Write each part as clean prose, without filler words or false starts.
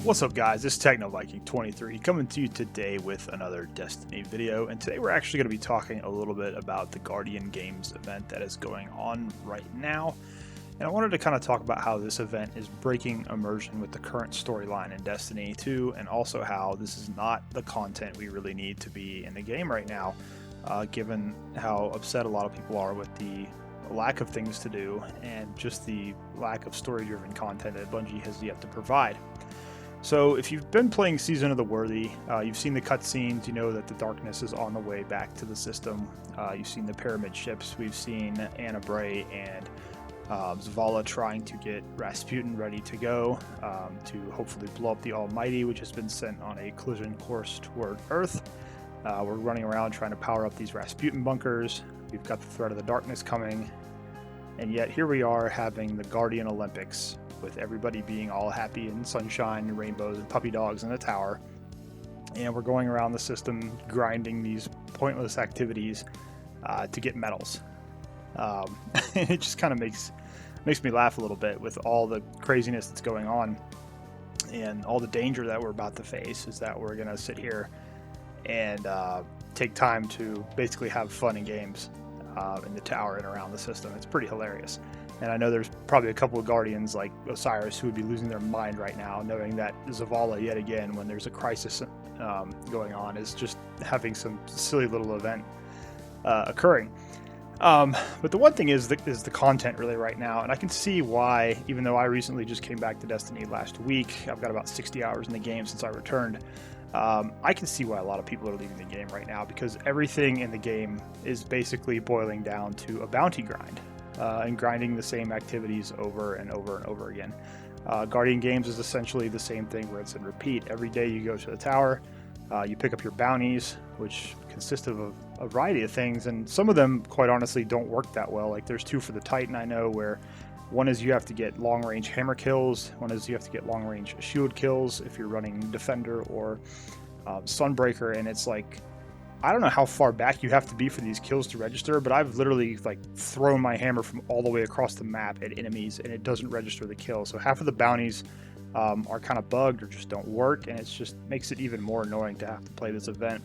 What's up guys, this is TechnoViking23 coming to you today with another Destiny video, and today we're actually going to be talking a little bit about the Guardian Games event that is going on right now. And I wanted to kind of talk about how this event is breaking immersion with the current storyline in Destiny 2, and also how this is not the content we really need to be in the game right now, given how upset a lot of people are with the lack of things to do and just the lack of story-driven content that Bungie has yet to provide. So if you've been playing Season of the Worthy, you've seen the cutscenes, you know that the darkness is on the way back to the system. You've seen the pyramid ships, we've seen Anna Bray and Zavala trying to get Rasputin ready to go to hopefully blow up the Almighty, which has been sent on a collision course toward Earth. We're running around trying to power up these Rasputin bunkers. We've got the threat of the darkness coming, and yet here we are having the Guardian Olympics, with everybody being all happy and sunshine and rainbows and puppy dogs in the tower. And we're going around the system grinding these pointless activities to get medals. It just kind of makes me laugh a little bit with all the craziness that's going on and all the danger that we're about to face, is that we're going to sit here and take time to basically have fun and games in the tower and around the system. It's pretty hilarious. And I know there's probably a couple of Guardians like Osiris who would be losing their mind right now, knowing that Zavala, yet again, when there's a crisis going on, is just having some silly little event occurring. But the one thing is the content really right now, and I can see why, even though I recently just came back to Destiny last week, I've got about 60 hours in the game since I returned. I can see why a lot of people are leaving the game right now, because everything in the game is basically boiling down to a bounty grind. And grinding the same activities over and over and over again. Guardian Games is essentially the same thing, where it's in repeat. Every day you go to the tower, you pick up your bounties, which consist of a variety of things, and some of them, quite honestly, don't work that well. Like there's two for the Titan I know, where one is you have to get long-range hammer kills, one is you have to get long-range shield kills if you're running Defender or Sunbreaker, and it's like, I don't know how far back you have to be for these kills to register, but I've literally like thrown my hammer from all the way across the map at enemies and it doesn't register the kill. So half of the bounties are kind of bugged or just don't work, and it's just makes it even more annoying to have to play this event.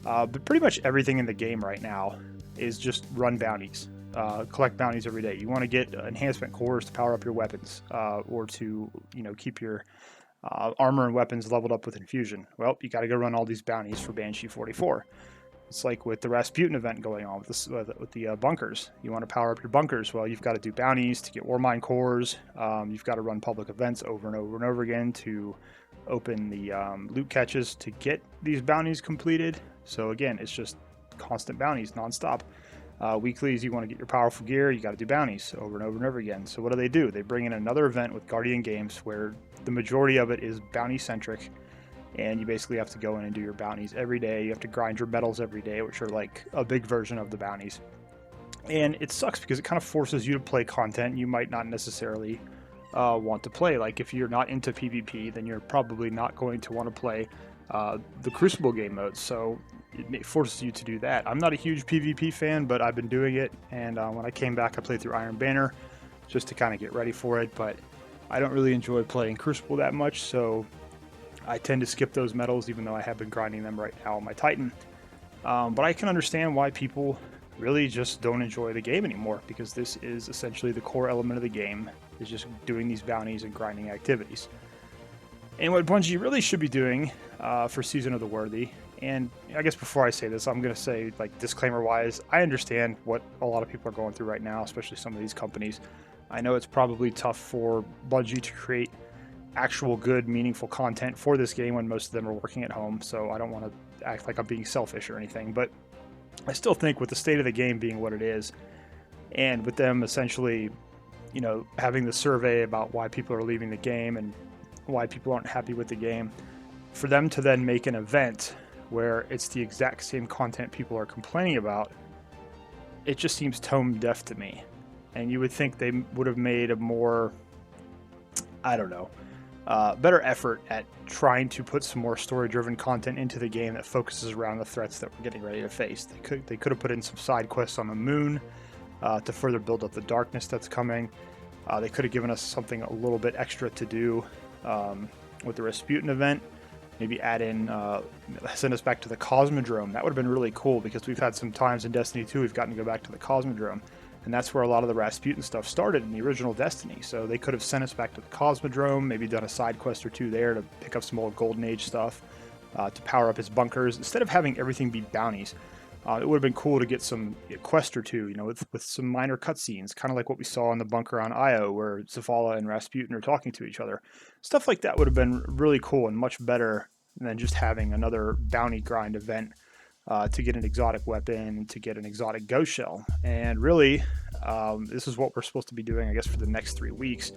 But pretty much everything in the game right now is just run bounties, collect bounties every day. You want to get enhancement cores to power up your weapons, or to keep your armor and weapons leveled up with infusion. Well, you got to go run all these bounties for Banshee 44. It's like with the Rasputin event going on with the bunkers. You want to power up your bunkers. Well, you've got to do bounties to get Warmind cores. You've got to run public events over and over and over again to open the loot catches to get these bounties completed. So again, it's just constant bounties nonstop. Weeklies, you want to get your powerful gear, you got to do bounties over and over and over again. So what do? They bring in another event with Guardian Games where the majority of it is bounty centric, and you basically have to go in and do your bounties every day. You have to grind your medals every day, which are like a big version of the bounties. And it sucks because it kind of forces you to play content you might not necessarily want to play. Like if you're not into PvP, then you're probably not going to want to play the Crucible game modes. So it forces you to do that. I'm not a huge PvP fan, but I've been doing it, and when I came back I played through Iron Banner just to kind of get ready for it, but I don't really enjoy playing Crucible that much, so I tend to skip those medals, even though I have been grinding them right now on my Titan. But I can understand why people really just don't enjoy the game anymore, because this is essentially the core element of the game, is just doing these bounties and grinding activities. And what Bungie really should be doing for Season of the Worthy, and I guess before I say this, I'm going to say, like, disclaimer-wise, I understand what a lot of people are going through right now, especially some of these companies. I know it's probably tough for Bungie to create actual good, meaningful content for this game when most of them are working at home, so I don't want to act like I'm being selfish or anything, but I still think with the state of the game being what it is, and with them essentially, having the survey about why people are leaving the game and why people aren't happy with the game, for them to then make an event where it's the exact same content people are complaining about, it just seems tone deaf to me. And you would think they would have made a more, better effort at trying to put some more story-driven content into the game that focuses around the threats that we're getting ready to face. They could have put in some side quests on the moon to further build up the darkness that's coming. They could have given us something a little bit extra to do with the Rasputin event. Maybe add in, send us back to the Cosmodrome. That would have been really cool, because we've had some times in Destiny 2 we've gotten to go back to the Cosmodrome. And that's where a lot of the Rasputin stuff started in the original Destiny. So they could have sent us back to the Cosmodrome, maybe done a side quest or two there to pick up some old Golden Age stuff, to power up his bunkers. Instead of having everything be bounties, it would have been cool to get some quest or two, you know, with some minor cutscenes, kind of like what we saw in the bunker on Io, where Zavala and Rasputin are talking to each other. Stuff like that would have been really cool and much better than just having another bounty grind event to get an exotic weapon, to get an exotic ghost shell. And really, this is what we're supposed to be doing, I guess, for the next 3 weeks.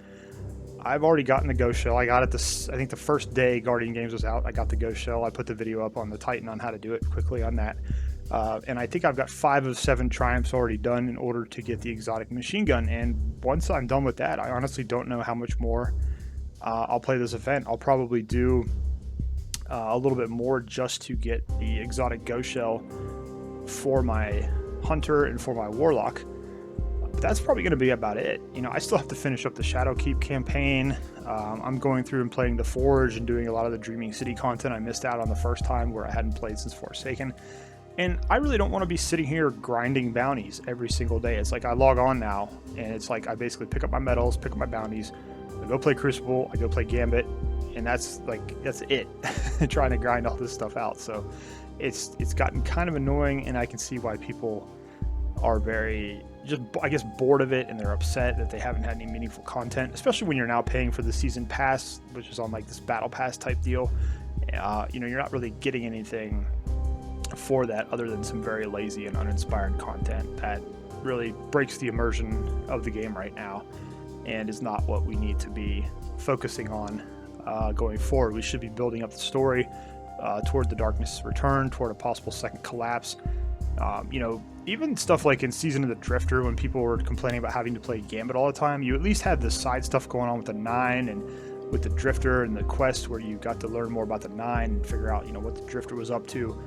I've already gotten the ghost shell. I got it I think the first day Guardian Games was out, I got the ghost shell. I put the video up on the Titan on how to do it quickly on that. And I think I've got 5 of 7 triumphs already done in order to get the exotic machine gun. And once I'm done with that, I honestly don't know how much more I'll play this event. I'll probably do a little bit more just to get the exotic ghost shell for my hunter and for my warlock. But that's probably going to be about it. You know, I still have to finish up the Shadowkeep campaign. I'm going through and playing the Forge and doing a lot of the Dreaming City content I missed out on the first time, where I hadn't played since Forsaken. And I really don't want to be sitting here grinding bounties every single day. It's like I log on now, and it's like I basically pick up my medals, pick up my bounties, I go play Crucible, I go play Gambit, and that's it. Trying to grind all this stuff out. So it's gotten kind of annoying, and I can see why people are very just, I guess, bored of it, and they're upset that they haven't had any meaningful content, especially when you're now paying for the season pass, which is on like this battle pass type deal. You know, you're not really getting anything for that other than some very lazy and uninspired content that really breaks the immersion of the game right now, and is not what we need to be focusing on going forward. We should be building up the story toward the Darkness' return, toward a possible second collapse. You know, even stuff like in Season of the Drifter, when people were complaining about having to play Gambit all the time, you at least had the side stuff going on with the 9 and with the Drifter and the quest, where you got to learn more about the 9 and figure out, you know, what the Drifter was up to.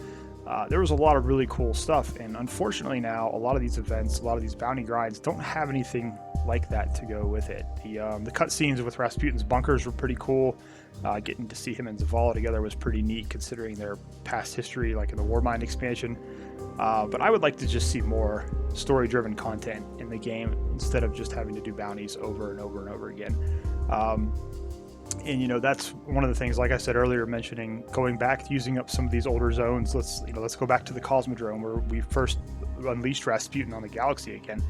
There was a lot of really cool stuff, and unfortunately now a lot of these events, a lot of these bounty grinds don't have anything like that to go with it. The cutscenes with Rasputin's bunkers were pretty cool. Getting to see him and Zavala together was pretty neat, considering their past history, like in the Warmind expansion. But I would like to just see more story-driven content in the game, instead of just having to do bounties over and over and over again. And you know, that's one of the things, like I said earlier, mentioning going back, using up some of these older zones. Let's go back to the Cosmodrome, where we first unleashed Rasputin on the galaxy again.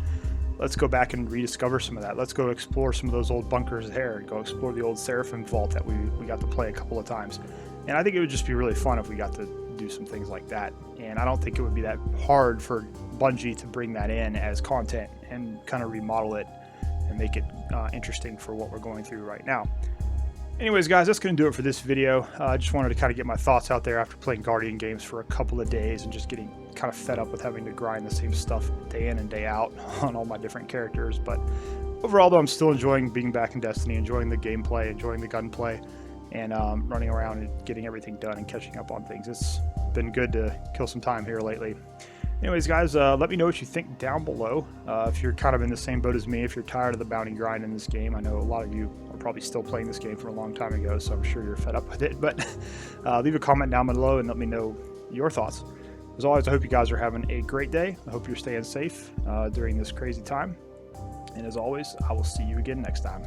Let's go back and rediscover some of that. Let's go explore some of those old bunkers there. Go explore the old Seraphim Vault that we got to play a couple of times. And I think it would just be really fun if we got to do some things like that. And I don't think it would be that hard for Bungie to bring that in as content and kind of remodel it and make it interesting for what we're going through right now. Anyways, guys, that's going to do it for this video. I just wanted to kind of get my thoughts out there after playing Guardian games for a couple of days and just getting kind of fed up with having to grind the same stuff day in and day out on all my different characters. But overall, though, I'm still enjoying being back in Destiny, enjoying the gameplay, enjoying the gunplay, and running around and getting everything done and catching up on things. It's been good to kill some time here lately. Anyways, guys, let me know what you think down below. If you're kind of in the same boat as me, if you're tired of the bounty grind in this game. I know a lot of you are probably still playing this game from a long time ago, so I'm sure you're fed up with it. But leave a comment down below and let me know your thoughts. As always, I hope you guys are having a great day. I hope you're staying safe during this crazy time. And as always, I will see you again next time.